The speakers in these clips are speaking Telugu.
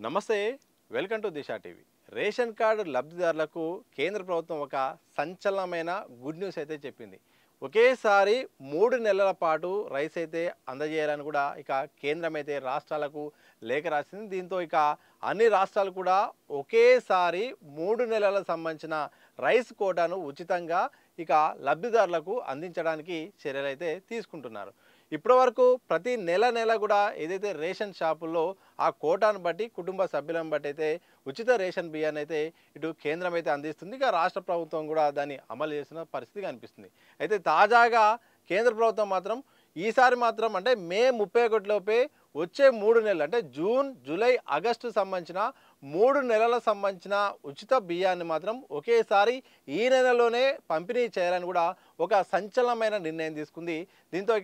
నమస్తే welcome to Disha TV. Ration card లబ్ధిదారులకు కేంద్ర ప్రభుత్వం ఒక సంచలనమైన గుడ్ న్యూస్ అయితే చెప్పింది. ఒకేసారి 3 నెలల పాటు రైస్ అయితే అందజేయాలని కూడా కేంద్రం అయితే రాష్ట్రాలకు లేఖ రాసింది. దీంతో అన్ని రాష్ట్రాలు కూడా ఒకేసారి 3 నెలలకు సంబంధించిన రైస్ కోటాను ఉచితంగా లబ్ధిదారులకు అందించడానికి చర్యలు అయితే తీసుకుంటున్నారు. ఇప్పటివరకు ప్రతి నెల కూడా ఏదైతే రేషన్ షాపుల్లో ఆ కోటాను బట్టి కుటుంబ సభ్యులను బట్టి అయితే ఉచిత రేషన్ బియ్యాన్ని అయితే ఇటు కేంద్రం అయితే అందిస్తుంది. రాష్ట్ర ప్రభుత్వం కూడా దాన్ని అమలు చేస్తున్న పరిస్థితి కనిపిస్తుంది. అయితే తాజాగా కేంద్ర ప్రభుత్వం మాత్రం ఈసారి మాత్రం అంటే మే 31 లోపే వచ్చే 3 నెలలు అంటే జూన్, జూలై, ఆగస్టు సంబంధించిన 3 నెలల సంబంధించిన ఉచిత బియ్యాన్ని మాత్రం ఒకేసారి ఈ నెలలోనే పంపిణీ చేయాలని కూడా ఒక సంచలనమైన నిర్ణయం తీసుకుంది. దీంతో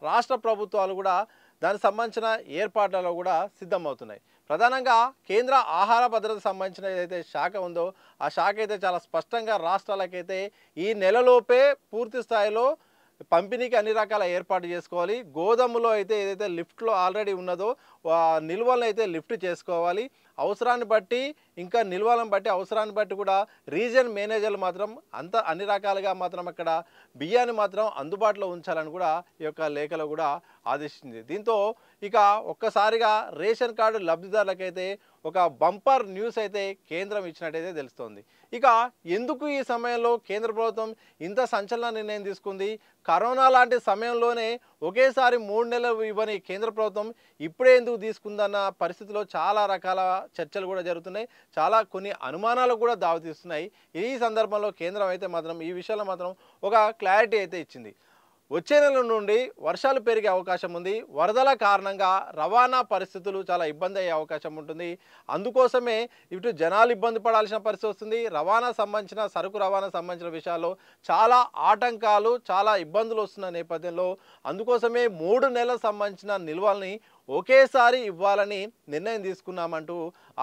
రాష్ట్ర ప్రభుత్వాలు కూడా దానికి సంబంధించిన ఏర్పాట్లలో కూడా సిద్ధమవుతున్నాయి. ప్రధానంగా కేంద్ర ఆహార భద్రత సంబంధించిన ఏదైతే శాఖ ఉందో ఆ శాఖ అయితే చాలా స్పష్టంగా రాష్ట్రాలకైతే ఈ నెలలోపే పూర్తి స్థాయిలో పంపిణీకి అన్ని రకాల ఏర్పాటు చేసుకోవాలి. గోదాములో అయితే ఏదైతే లిఫ్ట్లో ఆల్రెడీ ఉన్నదో నిల్వలను అయితే లిఫ్ట్ చేసుకోవాలి. అవసరాన్ని బట్టి ఇంకా నిల్వలను బట్టి అవసరాన్ని బట్టి కూడా రీజియన్ మేనేజర్లు మాత్రం అన్ని రకాలుగా మాత్రం అక్కడ బియ్యాన్ని మాత్రం అందుబాటులో ఉంచాలని కూడా ఈ యొక్క లేఖలో కూడా ఆదేశించింది. దీంతో ఒక్కసారిగా రేషన్ కార్డు లబ్ధిదారులకైతే ఒక బంపర్ న్యూస్ అయితే కేంద్రం ఇచ్చినట్టయితే తెలుస్తోంది. ఎందుకు ఈ సమయంలో కేంద్ర ప్రభుత్వం ఇంత సంచలన నిర్ణయం తీసుకుంది? కరోనా లాంటి సమయంలోనే ఒకేసారి 3 నెలలు ఇవ్వని కేంద్ర ప్రభుత్వం ఇప్పుడే ఎందుకు తీసుకుందన్న పరిస్థితిలో చాలా రకాల చర్చలు కూడా జరుగుతున్నాయి. చాలా కొన్ని అనుమానాలు కూడా దావతీస్తున్నాయి. ఈ సందర్భంలో కేంద్రం అయితే మాత్రం ఈ విషయంలో మాత్రం ఒక క్లారిటీ అయితే ఇచ్చింది. వచ్చే నెల నుండి వర్షాలు పెరిగే అవకాశం ఉంది. వరదల కారణంగా రవాణా పరిస్థితులు చాలా ఇబ్బంది అయ్యే అవకాశం ఉంటుంది. అందుకోసమే ఇటు జనాలు ఇబ్బంది పడాల్సిన పరిస్థితి వస్తుంది. రవాణా సంబంధించిన సరుకు రవాణా సంబంధించిన విషయాల్లో చాలా ఆటంకాలు, చాలా ఇబ్బందులు వస్తున్న నేపథ్యంలో అందుకోసమే 3 నెలలకు సంబంధించిన నిల్వల్ని ఒకేసారి ఇవ్వాలని నిర్ణయం తీసుకున్నామంటూ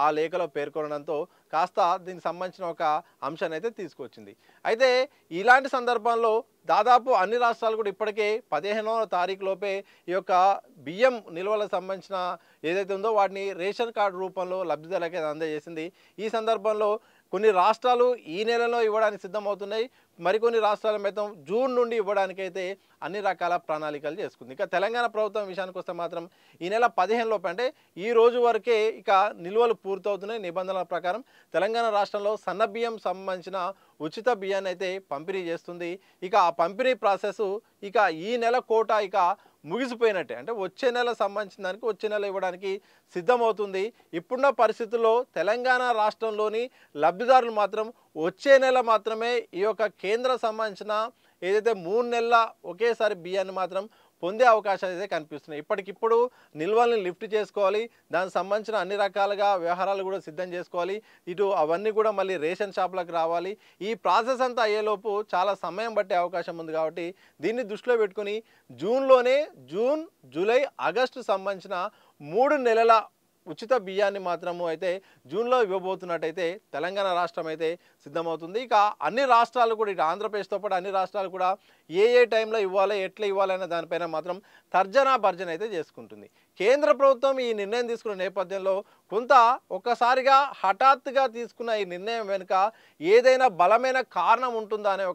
ఆ లేఖలో పేర్కొనడంతో కాస్త దీనికి సంబంధించిన ఒక అంశాన్ని అయితే తీసుకొచ్చింది. అయితే ఇలాంటి సందర్భంలో దాదాపు అన్ని రాష్ట్రాలు కూడా ఇప్పటికే 15వ తారీఖు లోపే ఈ యొక్క బియ్యం నిల్వలకు సంబంధించిన ఏదైతే ఉందో వాటిని రేషన్ కార్డు రూపంలో లబ్ధిదారులకి అందజేసింది. ఈ సందర్భంలో కొన్ని రాష్ట్రాలు ఈ నెలలో ఇవ్వడానికి సిద్ధమవుతున్నాయి. మరికొన్ని రాష్ట్రాల మొత్తం జూన్ నుండి ఇవ్వడానికైతే అన్ని రకాల ప్రణాళికలు చేసుకుంది. తెలంగాణ ప్రభుత్వం విషయానికి వస్తే మాత్రం ఈ నెల 15 లోపు అంటే ఈ రోజు వరకే నిల్వలు పూర్తవుతున్నాయి. నిబంధనల ప్రకారం తెలంగాణ రాష్ట్రంలో సన్న బియ్యం సంబంధించిన ఉచిత బియ్యాన్ని అయితే పంపిణీ చేస్తుంది. ఆ పంపిణీ ప్రాసెస్ ఈ నెల కోట ముగిసిపోయినట్టే. అంటే వచ్చే నెల సంబంధించిన దానికి వచ్చే నెల ఇవ్వడానికి సిద్ధమవుతుంది. ఇప్పుడున్న పరిస్థితుల్లో తెలంగాణ రాష్ట్రంలోని లబ్ధిదారులు మాత్రం వచ్చే నెల మాత్రమే ఈ యొక్క కేంద్ర సంబంధించిన ఏదైతే 3 నెలల ఒకేసారి బియ్యాన్ని మాత్రం పొందే అవకాశాలు అయితే కనిపిస్తున్నాయి. ఇప్పటికిప్పుడు నిల్వల్ని లిఫ్ట్ చేసుకోవాలి. దానికి సంబంధించిన అన్ని రకాలుగా వ్యవహారాలు కూడా సిద్ధం చేసుకోవాలి. ఇటు అవన్నీ కూడా మళ్ళీ రేషన్ షాపులకు రావాలి. ఈ ప్రాసెస్ అంతా అయ్యేలోపు చాలా సమయం పట్టే అవకాశం ఉంది. కాబట్టి దీన్ని దృష్టిలో పెట్టుకుని జూన్, జూలై, ఆగస్టు సంబంధించిన 3 నెలల ఉచిత బియ్యాన్ని మాత్రము అయితే జూన్లో ఇవ్వబోతున్నట్టయితే తెలంగాణ రాష్ట్రం అయితే సిద్ధమవుతుంది. అన్ని రాష్ట్రాలు కూడా ఇటు ఆంధ్రప్రదేశ్తో పాటు అన్ని రాష్ట్రాలు కూడా ఏ టైంలో ఇవ్వాలి, ఎట్లా ఇవ్వాలనే దానిపైన మాత్రం తర్జన భర్జన అయితే చేసుకుంటుంది. కేంద్ర ప్రభుత్వం ఈ నిర్ణయం తీసుకున్న నేపథ్యంలో ఒక్కసారిగా హఠాత్తుగా తీసుకున్న ఈ నిర్ణయం వెనుక ఏదైనా బలమైన కారణం ఉంటుందా అనే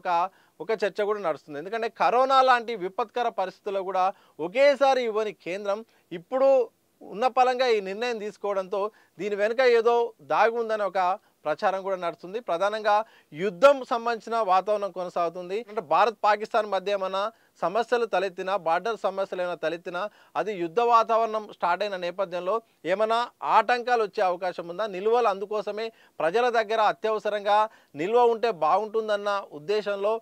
ఒక చర్చ కూడా నడుస్తుంది. ఎందుకంటే కరోనా లాంటి విపత్కర పరిస్థితుల్లో కూడా ఒకేసారి ఇవ్వని కేంద్రం ఇప్పుడు ఉన్న పలంగా ఈ నిర్ణయం తీసుకోవడంతో దీని వెనుక ఏదో దాగి ఉందని ఒక ప్రచారం కూడా నడుస్తుంది. ప్రధానంగా యుద్ధం సంబంధించిన వాతావరణం కొనసాగుతుంది. అంటే భారత్ పాకిస్తాన్ మధ్య ఏమైనా సమస్యలు తలెత్తినా, బార్డర్ సమస్యలు ఏమైనా తలెత్తినా అది యుద్ధ వాతావరణం స్టార్ట్ అయిన నేపథ్యంలో ఏమైనా ఆటంకాలు వచ్చే అవకాశం ఉందా? నిల్వలు అందుకోసమే ప్రజల దగ్గర అత్యవసరంగా నిల్వ ఉంటే బాగుంటుందన్న ఉద్దేశంలో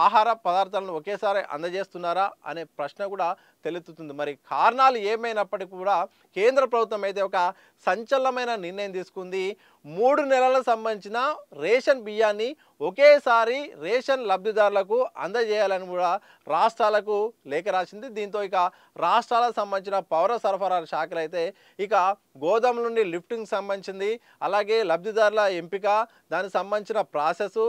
ఆహార పదార్థాలను ఒకేసారి అందజేస్తున్నారా అనే ప్రశ్న కూడా తలెత్తుతుంది. మరి కారణాలు ఏమైనప్పటికీ కూడా కేంద్ర ప్రభుత్వం అయితే ఒక సంచలనమైన నిర్ణయం తీసుకుంది. 3 నెలలకు సంబంధించిన రేషన్ బియ్యాన్ని ఒకేసారి రేషన్ లబ్ధిదారులకు అందజేయాలని కూడా రాష్ట్రాలకు లేఖ రాసింది. దీంతో ఇక రాష్ట్రాలకు సంబంధించిన పౌర సరఫరా శాఖలు అయితే ఇక గోదాముల నుండి లిఫ్టింగ్ సంబంధించింది, అలాగే లబ్ధిదారుల ఎంపిక, దానికి సంబంధించిన ప్రాసెస్,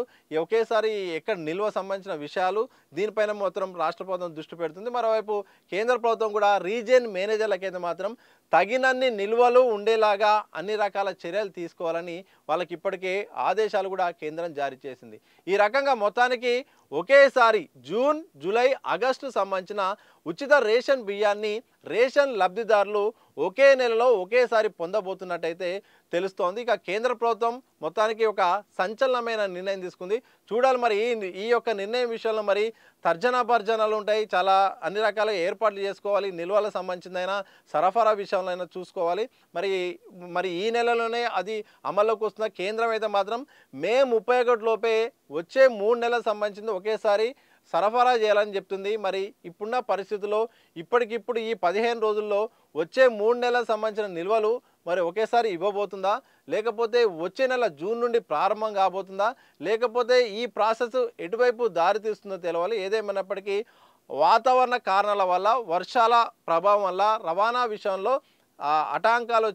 ఒకేసారి ఎక్కడ నిల్వ సంబంధించిన విషయాలు, దీనిపైన మాత్రం రాష్ట్ర ప్రభుత్వం దృష్టి పెడుతుంది. మరోవైపు కేంద్ర ప్రభుత్వం కూడా రీజియన్ మేనేజర్లకైతే మాత్రం తగినన్ని నిల్వలు ఉండేలాగా అన్ని రకాల చర్యలు తీసుకోవాలని వాళ్ళకి ఇప్పటికే ఆదేశాలు కూడా కేంద్రం జారీ చేసింది. ఈ రకంగా మొత్తానికి ఒకేసారి జూన్, జూలై, ఆగస్టు సంబంధించిన ఉచిత రేషన్ బియ్యాన్ని రేషన్ లబ్ధిదారులు ఒకే నెలలో ఒకేసారి పొందబోతున్నట్టయితే తెలుస్తోంది. ఇక కేంద్ర ప్రభుత్వం మొత్తానికి ఒక సంచలనమైన నిర్ణయం తీసుకుంది. చూడాలి మరి ఈ యొక్క నిర్ణయం విషయంలో మరి తర్జనా భర్జనాలు ఉంటాయి. చాలా అన్ని రకాల ఏర్పాట్లు చేసుకోవాలి. నిల్వలకు సంబంధించిందైనా సరఫరా విషయంలో అయినా చూసుకోవాలి. మరి ఈ నెలలోనే అది అమల్లోకి వస్తున్న కేంద్రం అయితే మాత్రం మే 31 లోపే వచ్చే 3 నెలలకు సంబంధించింది ఒకేసారి సరఫరా చేయాలని చెప్తుంది. మరి ఇప్పుడున్న పరిస్థితుల్లో ఇప్పటికిప్పుడు ఈ 15 రోజుల్లో వచ్చే 3 నెలలకు సంబంధించిన నిల్వలు మరి ఒకేసారి ఇవ్వబోతుందా, లేకపోతే వచ్చే నెల జూన్ నుండి ప్రారంభం కాబోతుందా, లేకపోతే ఈ ప్రాసెస్ ఎటువైపు దారి తీస్తుందో తెలవాలి. ఏదేమైనప్పటికీ వాతావరణ కారణాల వల్ల, వర్షాల ప్రభావం వల్ల రవాణా విషయంలో ఆటంకాలు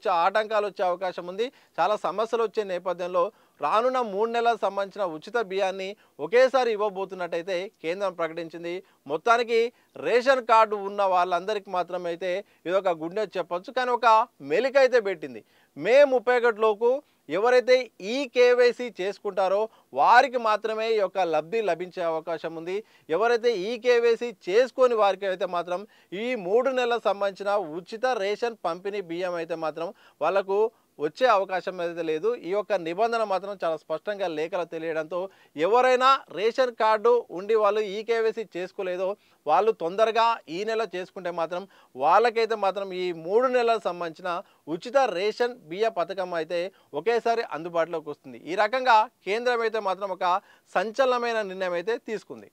వచ్చే అవకాశం ఉంది. చాలా సమస్యలు వచ్చే నేపథ్యంలో రానున్న 3 నెలలకు సంబంధించిన ఉచిత బియ్యాన్ని ఒకేసారి ఇవ్వబోతున్నట్టయితే కేంద్రం ప్రకటించింది. మొత్తానికి రేషన్ కార్డు ఉన్న వాళ్ళందరికీ మాత్రమే అయితే ఇదొక గుడ్ న్యూస్ చెప్పొచ్చు. కానీ ఒక మెలిక అయితే పెట్టింది. మే 31లోపు ఎవరైతే ఈ కేవైసీ చేసుకుంటారో వారికి మాత్రమే ఈ యొక్క లబ్ధి లభించే అవకాశం ఉంది. ఎవరైతే ఈ కేవైసీ చేసుకొని వారికి అయితే మాత్రం ఈ 3 నెలలకు సంబంధించిన ఉచిత రేషన్ పంపిణీ బియ్యం అయితే మాత్రం వాళ్ళకు వచ్చే అవకాశం అయితే లేదు. ఈ యొక్క నిబంధన మాత్రం చాలా స్పష్టంగా లేఖలు తెలియడంతో ఎవరైనా రేషన్ కార్డు ఉండి వాళ్ళు ఈ కేవైసీ చేసుకోలేదో వాళ్ళు తొందరగా ఈ నెల చేసుకుంటే మాత్రం వాళ్ళకైతే మాత్రం ఈ 3 నెలలకు సంబంధించిన ఉచిత రేషన్ బియ్య పథకం అయితే ఒకేసారి అందుబాటులోకి వస్తుంది. ఈ రకంగా కేంద్రం అయితే మాత్రం ఒక సంచలనమైన నిర్ణయం అయితే తీసుకుంది.